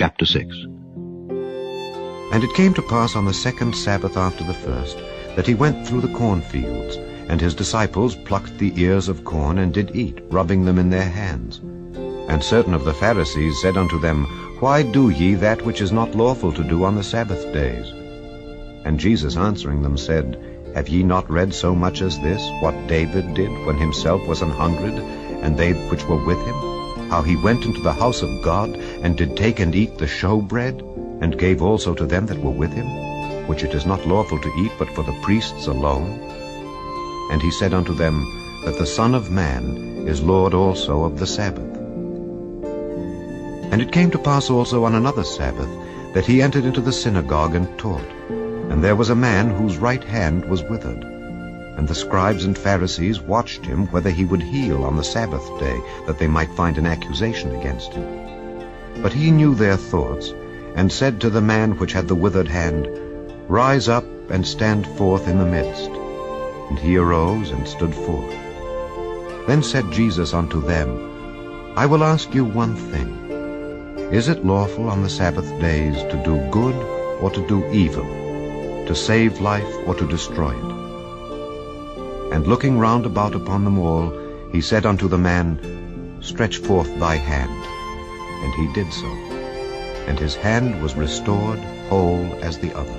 Chapter 6. And it came to pass on the second Sabbath after the first, that he went through the cornfields, and his disciples plucked the ears of corn, and did eat, rubbing them in their hands. And certain of the Pharisees said unto them, Why do ye that which is not lawful to do on the Sabbath days? And Jesus answering them said, Have ye not read so much as this, what David did when himself was an hungred, and they which were with him? How he went into the house of God, and did take and eat the showbread, and gave also to them that were with him, which it is not lawful to eat but for the priests alone? And he said unto them, that the Son of Man is Lord also of the Sabbath. And it came to pass also on another Sabbath, that he entered into the synagogue and taught. And there was a man whose right hand was withered. And the scribes and Pharisees watched him whether he would heal on the Sabbath day, that they might find an accusation against him. But he knew their thoughts, and said to the man which had the withered hand, Rise up, and stand forth in the midst. And he arose, and stood forth. Then said Jesus unto them, I will ask you one thing. Is it lawful on the Sabbath days to do good or to do evil, to save life or to destroy it? And looking round about upon them all, he said unto the man, Stretch forth thy hand. And he did so. And his hand was restored whole as the other.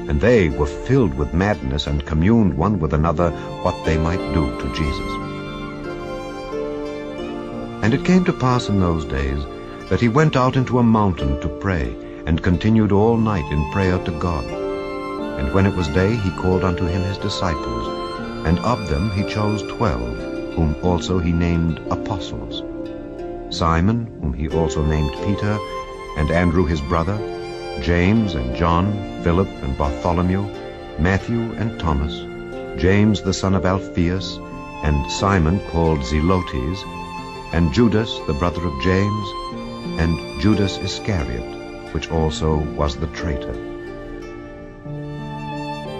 And they were filled with madness, and communed one with another what they might do to Jesus. And it came to pass in those days that he went out into a mountain to pray, and continued all night in prayer to God. And when it was day, he called unto him his disciples, and of them he chose 12, whom also he named apostles: Simon, whom he also named Peter, and Andrew his brother, James and John, Philip and Bartholomew, Matthew and Thomas, James the son of Alphaeus, and Simon called Zelotes, and Judas the brother of James, and Judas Iscariot, which also was the traitor.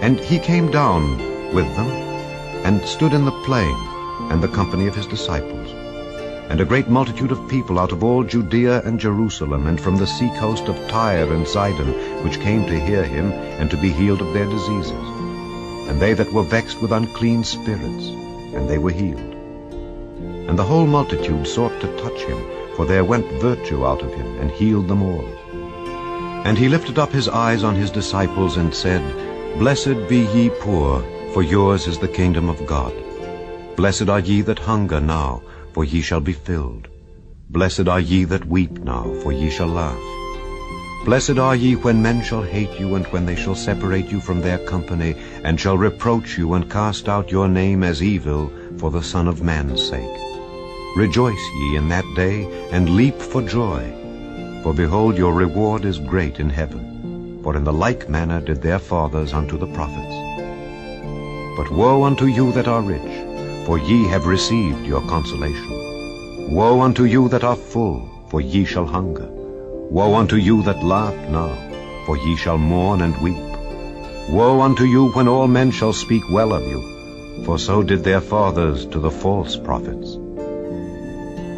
And he came down with them, and stood in the plain, and the company of his disciples. And a great multitude of people out of all Judea and Jerusalem, and from the seacoast of Tyre and Sidon, which came to hear him, and to be healed of their diseases. And they that were vexed with unclean spirits, and they were healed. And the whole multitude sought to touch him, for there went virtue out of him, and healed them all. And he lifted up his eyes on his disciples, and said, Blessed be ye poor, for yours is the kingdom of God. Blessed are ye that hunger now, for ye shall be filled. Blessed are ye that weep now, for ye shall laugh. Blessed are ye when men shall hate you, and when they shall separate you from their company, and shall reproach you, and cast out your name as evil, for the Son of Man's sake. Rejoice ye in that day, and leap for joy. For behold, your reward is great in heaven. For in the like manner did their fathers unto the prophets. But woe unto you that are rich, for ye have received your consolation. Woe unto you that are full, for ye shall hunger. Woe unto you that laugh now, for ye shall mourn and weep. Woe unto you when all men shall speak well of you, for so did their fathers to the false prophets.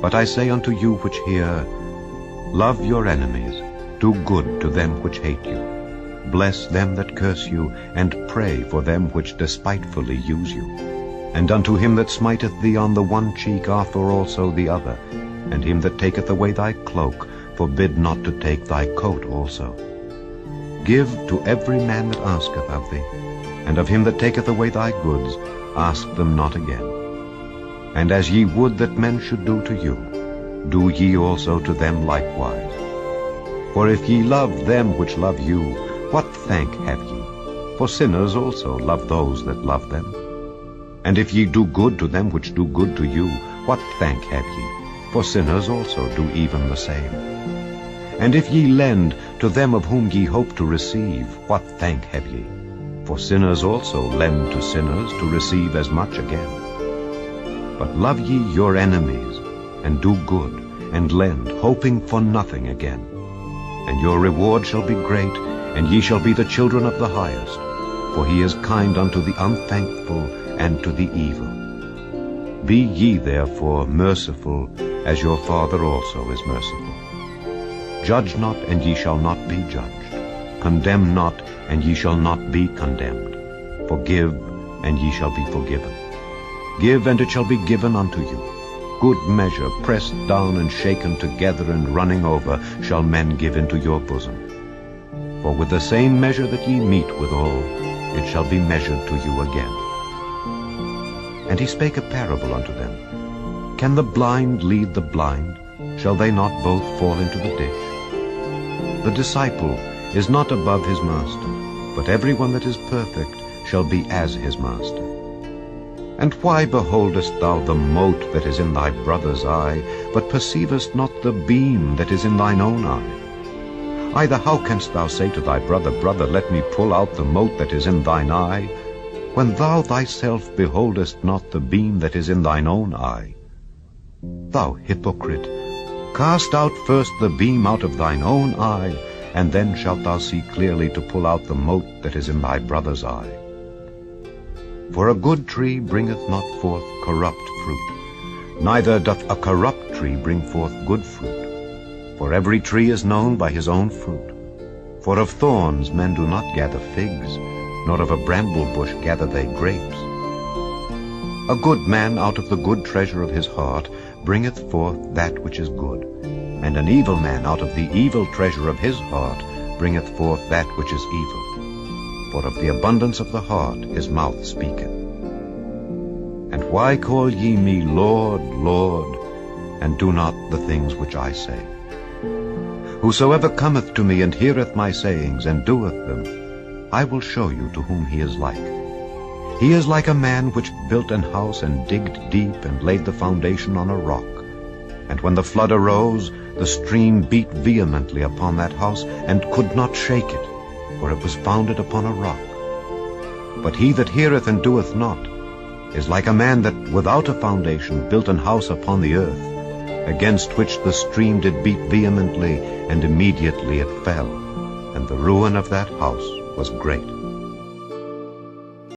But I say unto you which hear, Love your enemies, do good to them which hate you. Bless them that curse you, and pray for them which despitefully use you. And unto him that smiteth thee on the one cheek offer also the other, and him that taketh away thy cloak forbid not to take thy coat also. Give to every man that asketh of thee, and of him that taketh away thy goods ask them not again. And as ye would that men should do to you, do ye also to them likewise. For if ye love them which love you, what thank have ye? For sinners also love those that love them. And if ye do good to them which do good to you, what thank have ye? For sinners also do even the same. And if ye lend to them of whom ye hope to receive, what thank have ye? For sinners also lend to sinners to receive as much again. But love ye your enemies, and do good, and lend, hoping for nothing again. And your reward shall be great, and ye shall be the children of the highest, for he is kind unto the unthankful and to the evil. Be ye therefore merciful, as your Father also is merciful. Judge not, and ye shall not be judged. Condemn not, and ye shall not be condemned. Forgive, and ye shall be forgiven. Give, and it shall be given unto you. Good measure, pressed down and shaken together and running over, shall men give into your bosom. For with the same measure that ye meet withal, it shall be measured to you again. And he spake a parable unto them. Can the blind lead the blind? Shall they not both fall into the ditch? The disciple is not above his master, but every one that is perfect shall be as his master. And why beholdest thou the mote that is in thy brother's eye, but perceivest not the beam that is in thine own eye? Either how canst thou say to thy brother, Brother, let me pull out the mote that is in thine eye, when thou thyself beholdest not the beam that is in thine own eye? Thou hypocrite, cast out first the beam out of thine own eye, and then shalt thou see clearly to pull out the mote that is in thy brother's eye. For a good tree bringeth not forth corrupt fruit, neither doth a corrupt tree bring forth good fruit. For every tree is known by his own fruit. For of thorns men do not gather figs, nor of a bramble bush gather they grapes. A good man out of the good treasure of his heart bringeth forth that which is good, and an evil man out of the evil treasure of his heart bringeth forth that which is evil. For of the abundance of the heart his mouth speaketh. And why call ye me Lord, Lord, and do not the things which I say? Whosoever cometh to me and heareth my sayings, and doeth them, I will show you to whom he is like. He is like a man which built an house, and digged deep, and laid the foundation on a rock. And when the flood arose, the stream beat vehemently upon that house, and could not shake it, for it was founded upon a rock. But he that heareth and doeth not is like a man that without a foundation built an house upon the earth, against which the stream did beat vehemently, and immediately it fell, and the ruin of that house was great.